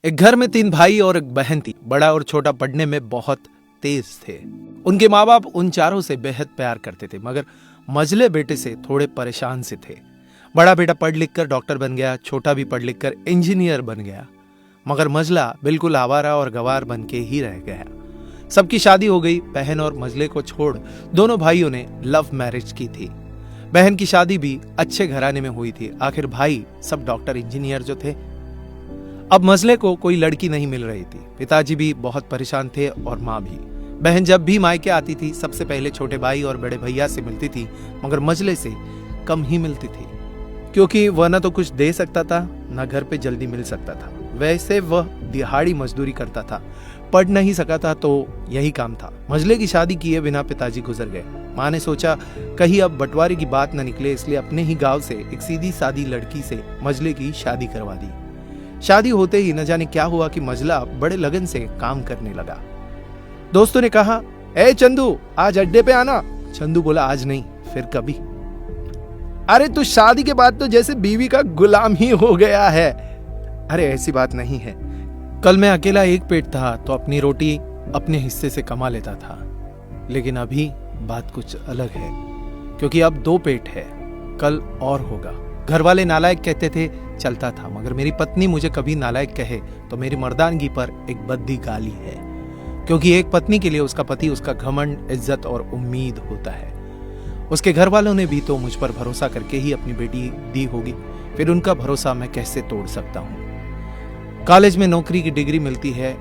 एक घर में 3 भाई और एक बहन थी। बड़ा और छोटा पढ़ने में बहुत तेज थे। उनके माँ बाप उन चारों से बेहद प्यार करते थे, मगर मझले बेटे से थोड़े परेशान से थे। बड़ा बेटा पढ़ लिख कर डॉक्टर बन गया, छोटा भी पढ़ लिख कर इंजीनियर बन गया, मगर मझला बिल्कुल आवारा और गवार बन के ही रह गया। सबकी शादी हो गई। बहन और मझले को छोड़ दोनों भाइयों ने लव मैरिज की थी। बहन की शादी भी अच्छे घराने में हुई थी। आखिर भाई सब डॉक्टर इंजीनियर जो थे। अब मझले को कोई लड़की नहीं मिल रही थी। पिताजी भी बहुत परेशान थे और माँ भी। बहन जब भी मायके आती थी सबसे पहले छोटे भाई और बड़े भैया से मिलती थी, मगर मझले से कम ही मिलती थी, क्योंकि वह न तो कुछ दे सकता था न घर पे जल्दी मिल सकता था। वैसे वह दिहाड़ी मजदूरी करता था, पढ़ नहीं सका था तो यही काम था। मझले की शादी किए बिना पिताजी गुजर गए। माँ ने सोचा कहीं अब बंटवारे की बात न निकले, इसलिए अपने ही गांव से एक सीधी सादी लड़की से मझले की शादी करवा दी। शादी होते ही न जाने क्या हुआ कि मझला बड़े लगन से काम करने लगा। दोस्तों ने कहा, ए चंदू आज अड्डे पे आना। चंदू बोला, आज नहीं, फिर कभी। अरे तू शादी के बाद तो जैसे बीवी का गुलाम ही हो गया है। अरे ऐसी बात नहीं है, कल मैं अकेला एक पेट था तो अपनी रोटी अपने हिस्से से कमा लेता था, लेकिन अभी बात कुछ अलग है, क्योंकि अब 2 पेट है, कल और होगा। घर वाले नालायक कहते थे, चलता था, मगर मेरी पत्नी मुझे कभी नालायक कहे तो मेरी मर्दानगी पर एक बद्दी गाली है, क्योंकि एक पत्नी के लिए उसका पति उसका घमंड, इज्जत और उम्मीद होता है। उसके घर वालों ने भी तो मुझ पर भरोसा करके ही अपनी बेटी दी होगी, फिर उनका भरोसा मैं कैसे तोड़ सकता हूँ। कॉलेज में नौकरी की डिग्री मिलती है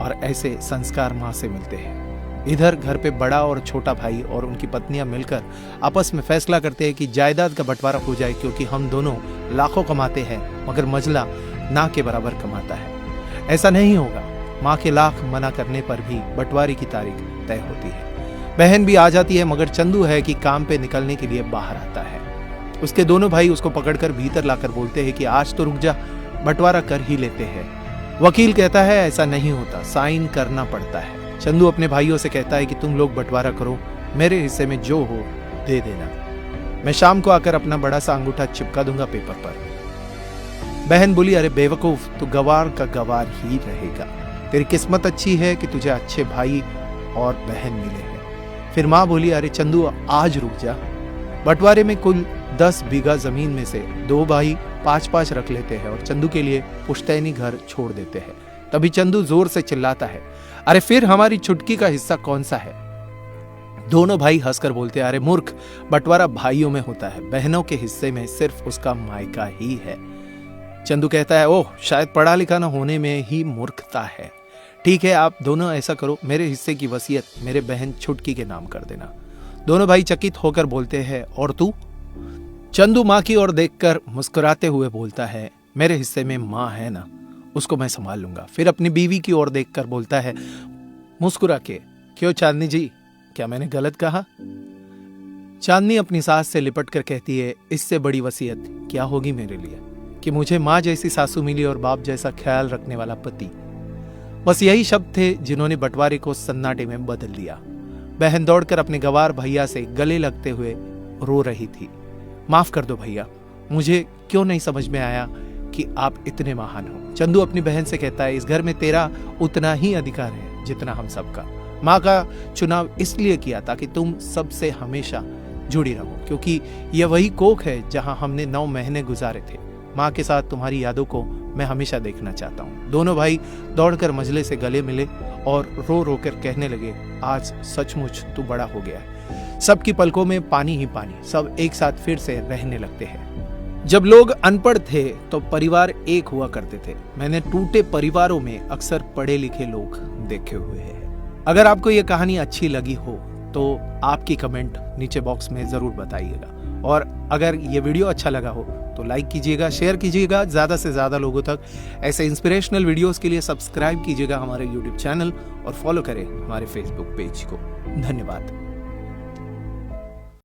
और ऐसे संस्कार माँ से मिलते हैं। इधर घर पे बड़ा और छोटा भाई और उनकी पत्नियां मिलकर आपस में फैसला करते हैं कि जायदाद का बंटवारा हो जाए, क्योंकि हम दोनों लाखों कमाते हैं मगर मझला ना के बराबर कमाता है। ऐसा नहीं होगा। माँ के लाख मना करने पर भी बंटवारे की तारीख तय होती है। बहन भी आ जाती है, मगर चंदू है कि काम पे निकलने के लिए बाहर आता है। उसके दोनों भाई उसको पकड़कर भीतर लाकर बोलते हैं कि आज तो रुक जा, बंटवारा कर ही लेते हैं। वकील कहता है ऐसा नहीं होता, साइन करना पड़ता है। चंदू अपने भाइयों से कहता है कि तुम लोग बंटवारा करो, मेरे हिस्से में जो हो दे देना, मैं शाम को आकर अपना बड़ा सा अंगूठा चिपका दूंगा पेपर पर। बहन बोली, अरे बेवकूफ, तू गवार का गवार ही रहेगा। तेरी किस्मत अच्छी है कि तुझे अच्छे भाई और बहन मिले हैं। फिर माँ बोली, अरे चंदू आज रुक जा, बंटवारे में कुल 10 बीघा जमीन में से 2 भाई 5-5 रख लेते हैं और चंदू के लिए पुश्तैनी घर छोड़ देते हैं। तभी चंदू जोर से चिल्लाता है, अरे फिर हमारी छुटकी का हिस्सा कौन सा है? दोनों भाई हंसकर बोलते हैं, अरे मूर्ख, बंटवारा भाइयों में होता है, बहनों के हिस्से में सिर्फ उसका मायका ही है। चंदू कहता है, ओह, शायद पढ़ा लिखा न होने में ही मूर्खता है। ठीक है, आप दोनों ऐसा करो, मेरे हिस्से की वसीयत मेरे बहन छुटकी के नाम कर देना। दोनों भाई चकित होकर बोलते हैं, और तू? चंदू माँ की ओर देखकर मुस्कुराते हुए बोलता है, मेरे हिस्से में माँ है ना, उसको मैं संभाल लूंगा। फिर अपनी बीवी की ओर देखकर बोलता है मुस्कुरा के, क्यों चांदनी जी, क्या मैंने गलत कहा? चांदनी अपनी सास से लिपट कर कहती है, इससे बड़ी वसीयत क्या होगी मेरे लिए कि मुझे माँ जैसी सासू मिली और बाप जैसा ख्याल रखने वाला पति। बस यही शब्द थे जिन्होंने बंटवारे को सन्नाटे में बदल दिया। बहन दौड़कर अपने गवार भैया से गले लगते हुए रो रही थी, माफ कर दो भैया, मुझे क्यों नहीं समझ में आया कि आप इतने महान हो। चंदू अपनी बहन से कहता है, इस घर में तेरा उतना ही अधिकार है जितना हम सबका। माँ का चुनाव इसलिए किया ताकि तुम सबसे हमेशा जुड़ी रहो, क्योंकि यह वही कोख है जहां हमने 9 महीने गुजारे थे। माँ के साथ तुम्हारी यादों को मैं हमेशा देखना चाहता हूँ। दोनों भाई दौड़कर मझले से गले मिले और रो रो कर कहने लगे, आज सचमुच तू बड़ा हो गया है। सबकी पलकों में पानी ही पानी, सब एक साथ फिर से रहने लगते हैं। जब लोग अनपढ़ थे तो परिवार एक हुआ करते थे। मैंने टूटे परिवारों में अक्सर पढ़े लिखे लोग देखे हुए हैं। अगर आपको ये कहानी अच्छी लगी हो तो आपकी कमेंट नीचे बॉक्स में जरूर बताइएगा, और अगर ये वीडियो अच्छा लगा हो तो लाइक कीजिएगा, शेयर कीजिएगा ज्यादा से ज्यादा लोगों तक। ऐसे इंस्पिरेशनल वीडियोस के लिए सब्सक्राइब कीजिएगा हमारे YouTube चैनल और फॉलो करें हमारे Facebook पेज को। धन्यवाद।